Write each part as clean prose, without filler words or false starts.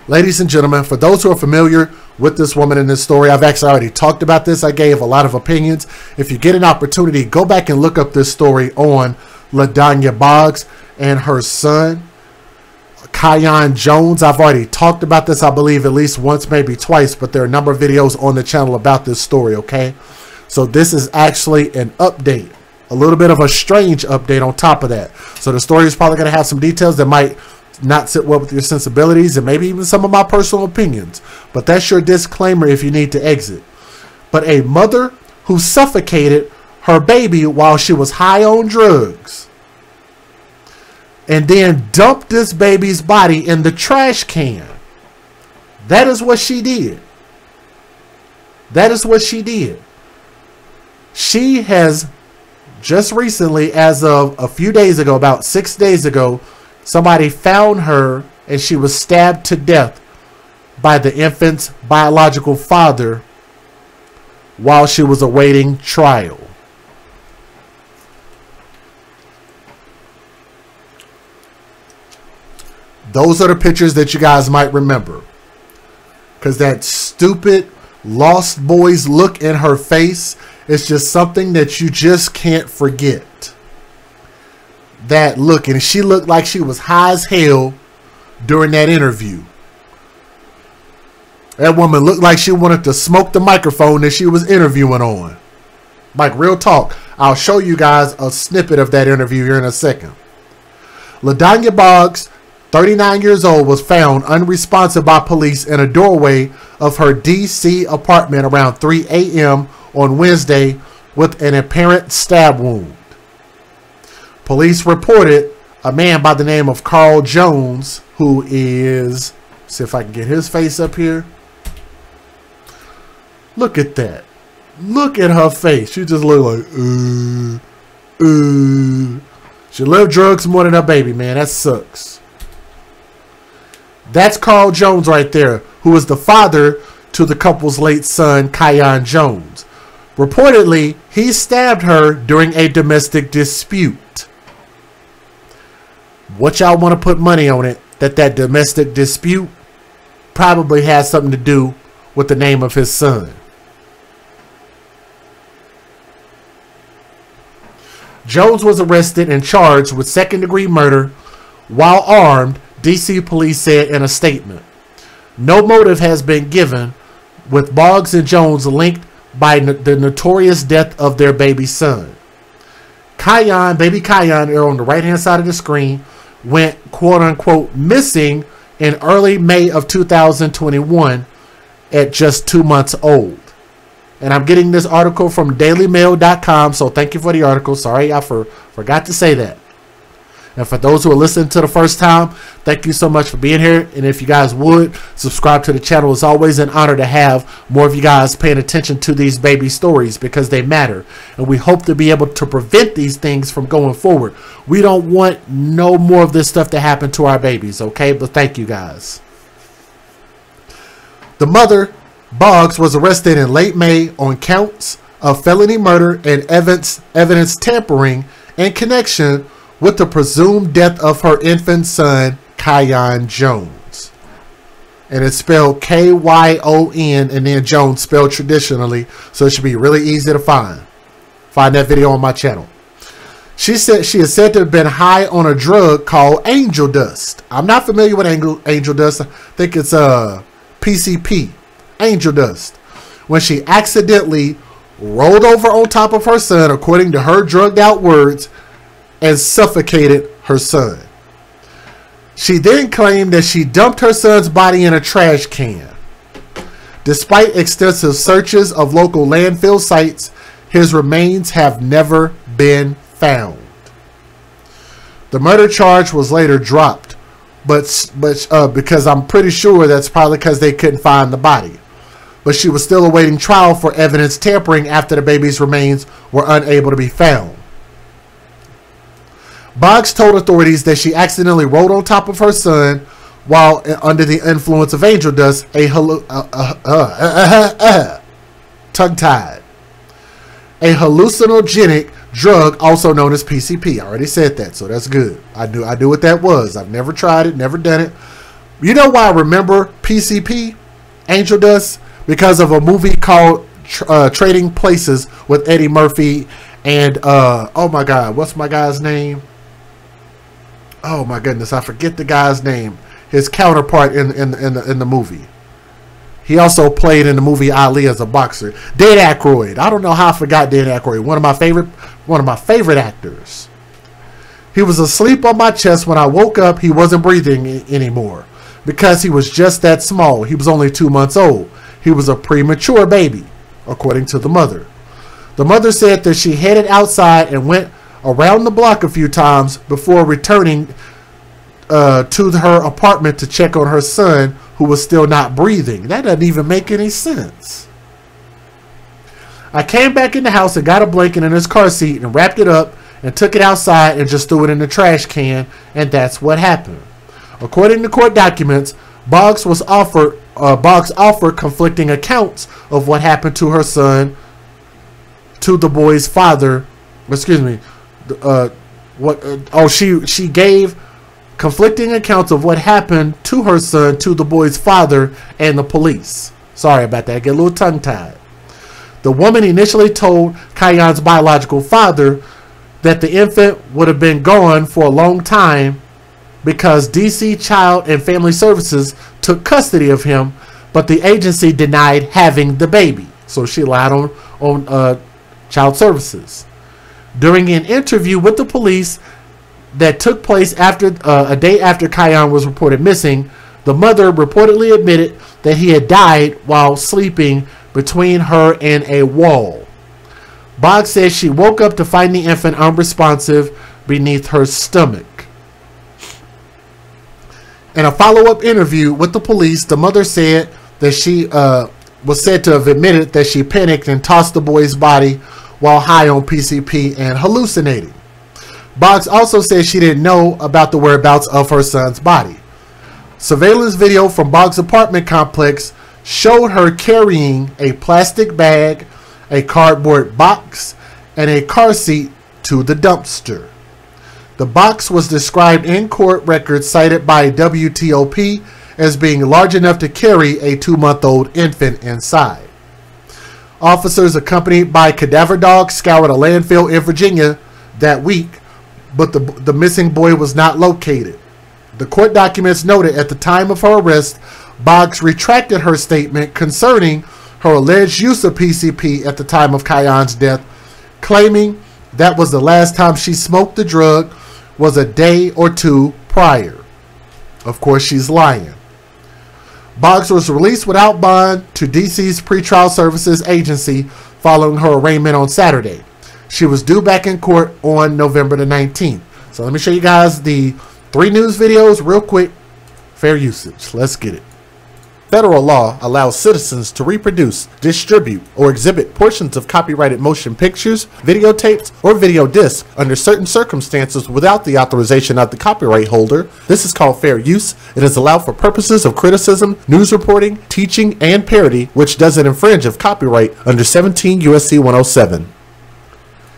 Ladies and gentlemen, for those who are familiar with this woman in this story, I've actually already talked about this. I gave a lot of opinions. If you get an opportunity, go back and look up this story on LaDanya Boggs and her son, Kyon Jones. I've already talked about this, I believe, at least once, maybe twice, but there are a number of videos on the channel about this story, okay? So this is actually an update, a little bit of a strange update on top of that. So the story is probably going to have some details that might not sit well with your sensibilities and maybe even some of my personal opinions. But that's your disclaimer if you need to exit. But a mother who suffocated her baby while she was high on drugs and then dumped this baby's body in the trash can. That is what she did. That is what she did. She has just recently, as of a few days ago, about 6 days ago, somebody found her and she was stabbed to death by the infant's biological father while she was awaiting trial. Those are the pictures that you guys might remember. Because that stupid Lost Boys look in her face is just something that you just can't forget. That look, and she looked like she was high as hell during that interview. That woman looked like she wanted to smoke the microphone that she was interviewing on. Like, real talk. I'll show you guys a snippet of that interview here in a second. LaDanya Boggs, 39 years old, was found unresponsive by police in a doorway of her D.C. apartment around 3 a.m. on Wednesday with an apparent stab wound. Police reported a man by the name of Carl Jones, who is, see if I can get his face up here. Look at that. Look at her face. She just looked like, She loved drugs more than her baby, man. That sucks. That's Carl Jones right there, who is the father to the couple's late son, Kyon Jones. Reportedly, he stabbed her during a domestic dispute. What y'all want to put money on it that domestic dispute probably has something to do with the name of his son. Jones was arrested and charged with second-degree murder while armed, D.C. police said in a statement. No motive has been given, with Boggs and Jones linked by the notorious death of their baby son. Kyon, baby Kyon, there on the right-hand side of the screen, went quote-unquote missing in early May of 2021 at just 2 months old. And I'm getting this article from dailymail.com, so thank you for the article. Sorry, I forgot to say that. And for those who are listening to the first time, thank you so much for being here. And if you guys would, subscribe to the channel. It's always an honor to have more of you guys paying attention to these baby stories because they matter. And we hope to be able to prevent these things from going forward. We don't want no more of this stuff to happen to our babies, okay? But thank you guys. The mother, Boggs, was arrested in late May on counts of felony murder and evidence tampering in connection with the presumed death of her infant son, Kyon Jones. And it's spelled K-Y-O-N and then Jones spelled traditionally, so it should be really easy to find. Find that video on my channel. She said she is said to have been high on a drug called angel dust. I'm not familiar with angel dust. I think it's PCP, angel dust. When she accidentally rolled over on top of her son, according to her drugged out words, and suffocated her son. She then claimed that she dumped her son's body in a trash can. Despite extensive searches of local landfill sites, his remains have never been found. The murder charge was later dropped, but because I'm pretty sure that's probably because they couldn't find the body. But she was still awaiting trial for evidence tampering after the baby's remains were unable to be found. Boggs told authorities that she accidentally rolled on top of her son while under the influence of angel dust, tongue-tied. A hallucinogenic drug also known as PCP. I already said that, so that's good. I knew what that was. I've never tried it, never done it. You know why I remember PCP, Angel Dust? Because of a movie called Trading Places with Eddie Murphy and oh my God, what's my guy's name? Oh my goodness, I forget the guy's name. His counterpart in the movie. He also played in the movie Ali as a boxer. Dan Aykroyd. I don't know how I forgot Dan Aykroyd. One of my favorite actors. He was asleep on my chest. When I woke up, he wasn't breathing anymore because he was just that small. He was only 2 months old. He was a premature baby, according to the mother. The mother said that she headed outside and went around the block a few times before returning to her apartment to check on her son, who was still not breathing. That doesn't even make any sense. I came back in the house and got a blanket in his car seat and wrapped it up and took it outside and just threw it in the trash can, and that's what happened. According to court documents, Boggs offered conflicting accounts of what happened to her son to the boy's father. Excuse me. She gave conflicting accounts of what happened to her son to the boy's father and the police. Sorry about that. I get a little tongue-tied. The woman initially told Kayon's biological father that the infant would have been gone for a long time because DC Child and Family Services took custody of him, but the agency denied having the baby. So she lied on Child Services. During an interview with the police that took place after a day after Kayon was reported missing, the mother reportedly admitted that he had died while sleeping between her and a wall. Boggs says she woke up to find the infant unresponsive beneath her stomach. In a follow-up interview with the police, the mother said that she was said to have admitted that she panicked and tossed the boy's body while high on PCP and hallucinating. Boggs also said she didn't know about the whereabouts of her son's body. Surveillance video from Boggs' apartment complex showed her carrying a plastic bag, a cardboard box, and a car seat to the dumpster. The box was described in court records cited by WTOP as being large enough to carry a 2-month-old infant inside. Officers accompanied by cadaver dogs scoured a landfill in Virginia that week, but the missing boy was not located. The court documents noted at the time of her arrest, Boggs retracted her statement concerning her alleged use of PCP at the time of Kayon's death, claiming that was the last time she smoked the drug was a day or two prior. Of course, she's lying. Boggs was released without bond to DC's Pretrial Services Agency following her arraignment on Saturday. She was due back in court on November the 19th. So let me show you guys the 3 news videos real quick. Fair usage. Let's get it. Federal law allows citizens to reproduce, distribute, or exhibit portions of copyrighted motion pictures, videotapes, or video discs under certain circumstances without the authorization of the copyright holder. This is called fair use. It is allowed for purposes of criticism, news reporting, teaching, and parody, which doesn't infringe of copyright under 17 U.S.C. 107.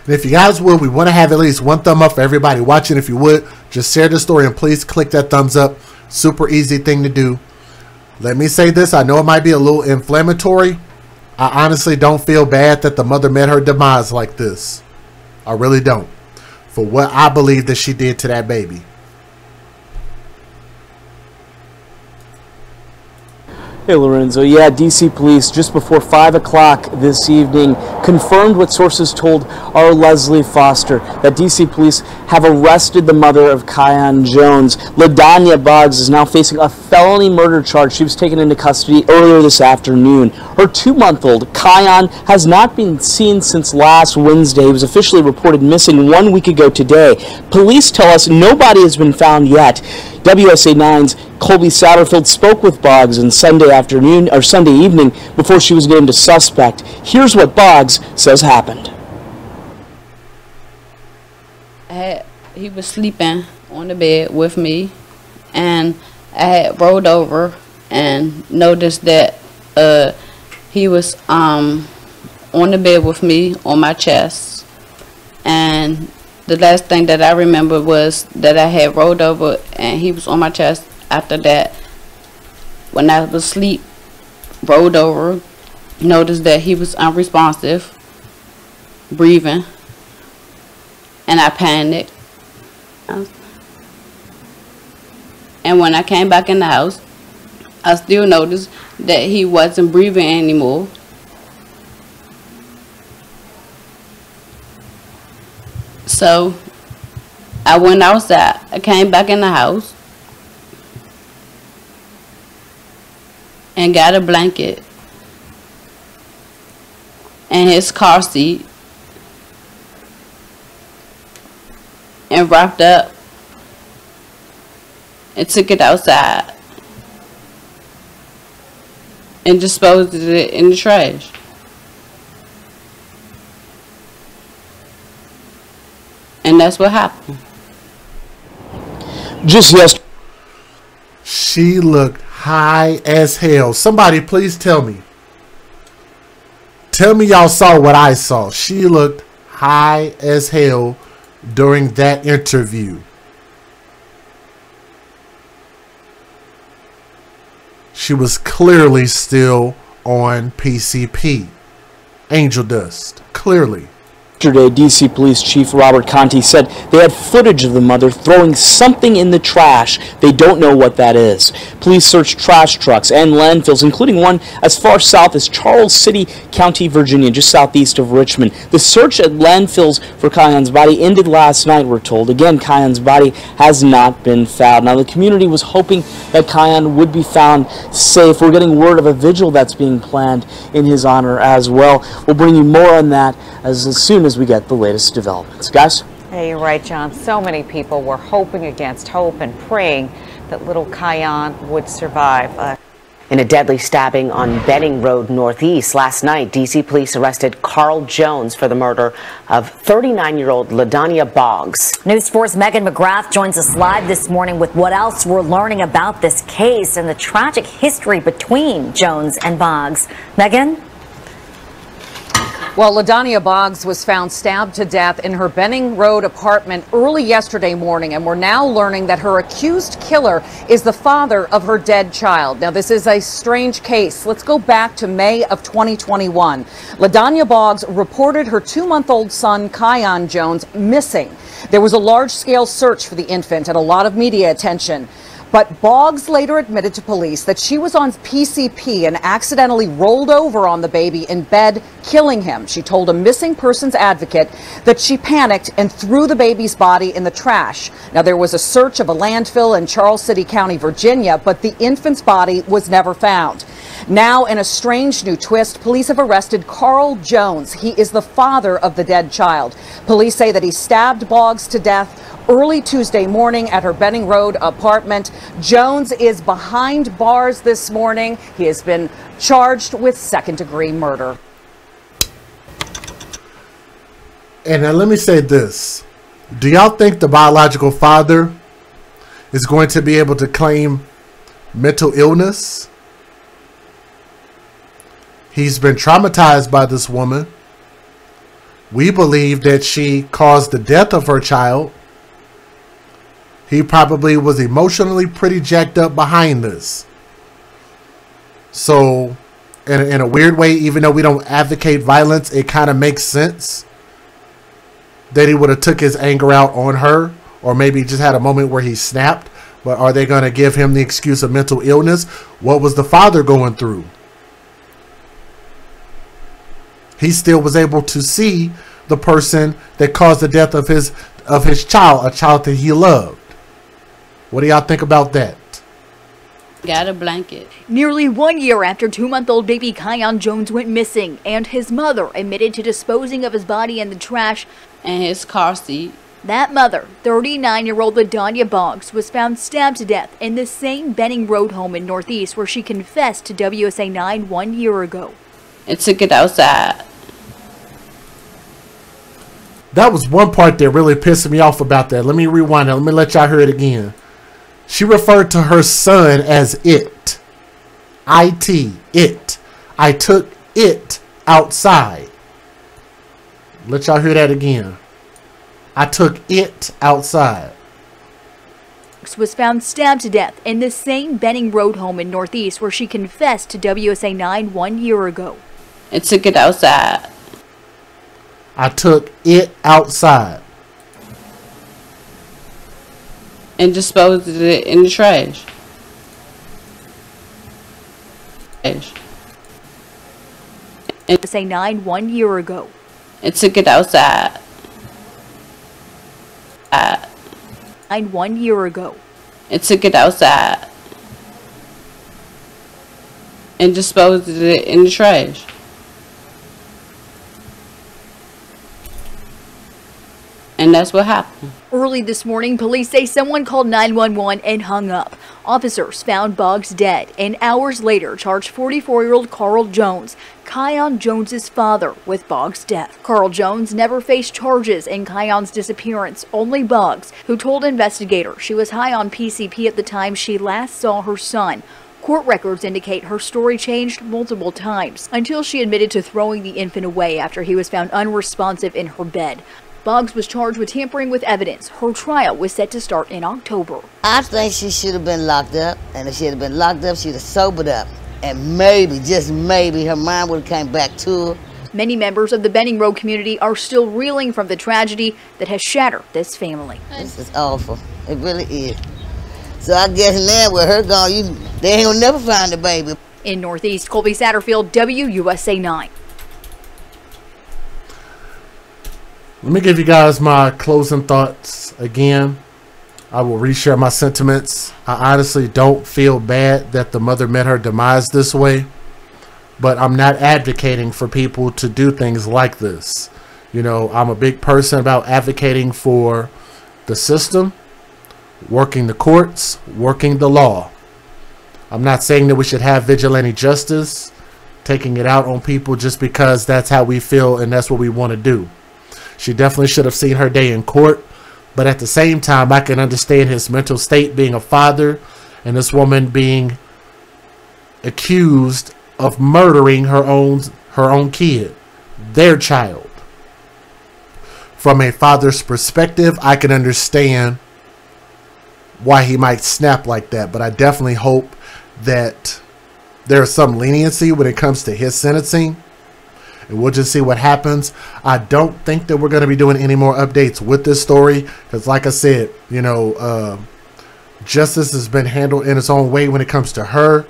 And if you guys would, we want to have at least 1 thumb up for everybody watching. If you would, just share the story and please click that thumbs up. Super easy thing to do. Let me say this. I know it might be a little inflammatory. I honestly don't feel bad that the mother met her demise like this. I really don't. For what I believe that she did to that baby. Hey Lorenzo, yeah, DC police just before 5 o'clock this evening confirmed what sources told our Leslie Foster, that DC police have arrested the mother of Kayon Jones. LaDanya Boggs is now facing a felony murder charge. She was taken into custody earlier this afternoon. Her 2-month-old, Kayon, has not been seen since last Wednesday. He was officially reported missing 1 week ago today. Police tell us nobody has been found yet. WSA 9's Colby Satterfield spoke with Boggs on Sunday evening before she was named a suspect. Here's what Boggs says happened. He was sleeping on the bed with me, and I had rolled over and noticed that he was on the bed with me on my chest, and the last thing that I remember was that I had rolled over and he was on my chest. After that, when I was asleep, rolled over, noticed that he was unresponsive, breathing, and I panicked. And when I came back in the house, I still noticed that he wasn't breathing anymore. So I went outside. I came back in the house and got a blanket and his car seat and wrapped up and took it outside and disposed of it in the trash. And that's what happened. Just yesterday. She looked high as hell. Somebody please tell me. Tell me y'all saw what I saw. She looked high as hell during that interview. She was clearly still on PCP. Angel dust. Clearly. Yesterday, D.C. Police Chief Robert Conti said they had footage of the mother throwing something in the trash. They don't know what that is. Police searched trash trucks and landfills, including one as far south as Charles City County, Virginia, just southeast of Richmond. The search at landfills for Kiyan's body ended last night, we're told. Again, Kiyan's body has not been found. Now, the community was hoping that Kiyan would be found safe. We're getting word of a vigil that's being planned in his honor as well. We'll bring you more on that as soon as we get the latest developments. Guys? Hey, you're right, John. So many people were hoping against hope and praying that little Kiyan would survive. In a deadly stabbing on Benning Road Northeast last night, D.C. police arrested Carl Jones for the murder of 39-year-old LaDanya Boggs. News 4's Megan McGrath joins us live this morning with what else we're learning about this case and the tragic history between Jones and Boggs. Megan? Well, LaDanya Boggs was found stabbed to death in her Benning Road apartment early yesterday morning, and we're now learning that her accused killer is the father of her dead child. Now, this is a strange case. Let's go back to May of 2021. LaDanya Boggs reported her 2-month-old son, Kiyan Jones, missing. There was a large-scale search for the infant and a lot of media attention. But Boggs later admitted to police that she was on PCP and accidentally rolled over on the baby in bed, killing him. She told a missing persons advocate that she panicked and threw the baby's body in the trash. Now, there was a search of a landfill in Charles City County, Virginia, but the infant's body was never found. Now, in a strange new twist, police have arrested Carl Jones. He is the father of the dead child. Police say that he stabbed Boggs to death early Tuesday morning at her Benning Road apartment. Jones is behind bars this morning. He has been charged with second-degree murder. And now let me say this. Do y'all think the biological father is going to be able to claim mental illness? He's been traumatized by this woman. We believe that she caused the death of her child. He probably was emotionally pretty jacked up behind this. So, in a weird way, even though we don't advocate violence, it kind of makes sense that he would have took his anger out on her, or maybe just had a moment where he snapped. But are they going to give him the excuse of mental illness? What was the father going through? He still was able to see the person that caused the death of his child, a child that he loved. What do y'all think about that? Got a blanket. Nearly 1 year after 2-month-old baby Kiyan Jones went missing, and his mother admitted to disposing of his body in the trash And his car seat. That mother, 39-year-old LaDanya Boggs, was found stabbed to death in the same Benning Road home in Northeast where she confessed to WSA 9 1 year ago. And took it outside. That was one part that really pissed me off about that. Let me rewind it. Let me let y'all hear it again. She referred to her son as it. I-T, it. I took it outside. Let y'all hear that again. I took it outside. Boggs was found stabbed to death in the same Benning Road home in Northeast where she confessed to WSA 9 1 year ago. I took it outside. I took it outside. And disposed of it in the trash. WSA 9 1 year ago. I took it outside. 1 year ago. I took it outside. And disposed of it in the trash. And that's what happened. Early this morning, police say someone called 911 and hung up. Officers found Boggs dead and hours later charged 44-year-old Carl Jones, Kion Jones's father, with Boggs' death. Carl Jones never faced charges in Kion's disappearance, only Boggs, who told investigators she was high on PCP at the time she last saw her son. Court records indicate her story changed multiple times until she admitted to throwing the infant away after he was found unresponsive in her bed. Boggs was charged with tampering with evidence. Her trial was set to start in October. I think she should have been locked up, and if she had been locked up, she'd have sobered up. And maybe, just maybe, her mind would have came back to her. Many members of the Benning Road community are still reeling from the tragedy that has shattered this family. This is awful. It really is. So I guess now with her gone, they ain't gonna never find the baby. In Northeast, Colby Satterfield, WUSA 9. Let me give you guys my closing thoughts again. I will reshare my sentiments. I honestly don't feel bad that the mother met her demise this way, but I'm not advocating for people to do things like this. You know, I'm a big person about advocating for the system, working the courts, working the law. I'm not saying that we should have vigilante justice, taking it out on people just because that's how we feel and that's what we want to do. She definitely should have seen her day in court, but at the same time, I can understand his mental state being a father and this woman being accused of murdering her own kid, their child. From a father's perspective, I can understand why he might snap like that, but I definitely hope that there's some leniency when it comes to his sentencing. And we'll just see what happens. I don't think that we're going to be doing any more updates with this story. Because like I said, you know, justice has been handled in its own way when it comes to her.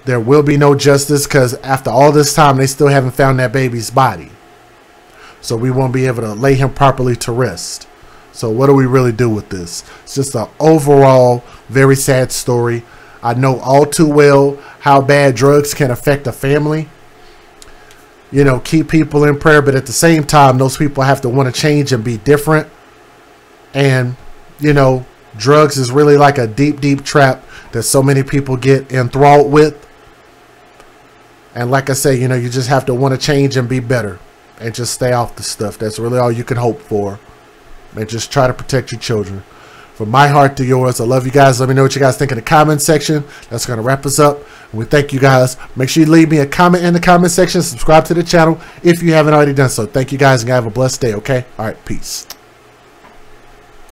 There will be no justice because after all this time, they still haven't found that baby's body. So we won't be able to lay him properly to rest. So what do we really do with this? It's just an overall very sad story. I know all too well how bad drugs can affect a family. You know, keep people in prayer, but at the same time, those people have to want to change and be different. And, you know, drugs is really like a deep, deep trap that so many people get enthralled with. And like I say, you know, you just have to want to change and be better and just stay off the stuff. That's really all you can hope for. And just try to protect your children. From my heart to yours, I love you guys. Let me know what you guys think in the comment section. That's going to wrap us up. And we thank you guys. Make sure you leave me a comment in the comment section. Subscribe to the channel if you haven't already done so. Thank you guys and have a blessed day, okay? All right, peace.